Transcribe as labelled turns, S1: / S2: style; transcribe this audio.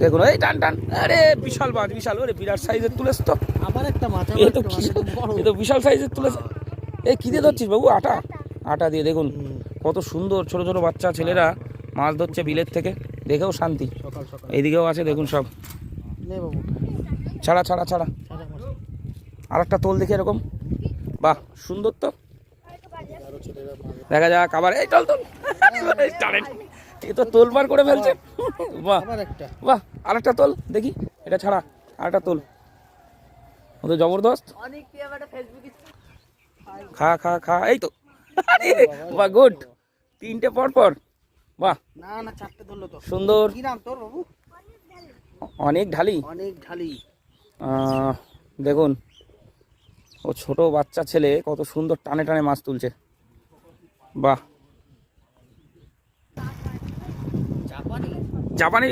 S1: দেখুন এই টান টান, আরে বিশাল মাছ, বিশাল, ওরে বিরাট সাইজের তুলেছ তো।
S2: আবার একটা মাছ,
S1: এ তো বিশাল সাইজের তুলেছে। এই কি দিয়ে ধরছিস বাবু? আটা, আটা দিয়ে। দেখুন কত সুন্দর ছোট ছোট বাচ্চা ছেলেরা মাছ ধরছে বিলের থেকে, দেখেও শান্তি।
S2: সকাল সকাল
S1: এইদিকেও আছে দেখুন সব।
S2: নে বাবু,
S1: ছাড়া ছাড়া ছাড়া,
S2: সাদা মাছ।
S1: আর একটা তোল দেখি এরকম। বাহ সুন্দর তো,
S2: আরো ছেলেরা মাছ।
S1: দেখা যাক আবার। এই তোল তোল, এ তো তোলবার করে ফেলছে। বাহ
S2: আবার একটা।
S1: বাহ, আর একটা তোল দেখি, এটা ছাড়া আর একটা তোল। ও তো জবরদস্ত। খা খা খা, এই তো। বাহ গুড, তিনটে পর পর। বাহ
S2: না না, চারটে ধরলো তো।
S1: সুন্দর,
S2: কি নাম তোর বাবু?
S1: অনেক ঢালি।
S2: অনেক ঢালি।
S1: দেখুন ও ছোট বাচ্চা ছেলে কত সুন্দর টানে টানে মাছ তুলছে। বাহ,
S2: জাপানি।
S1: জাপানি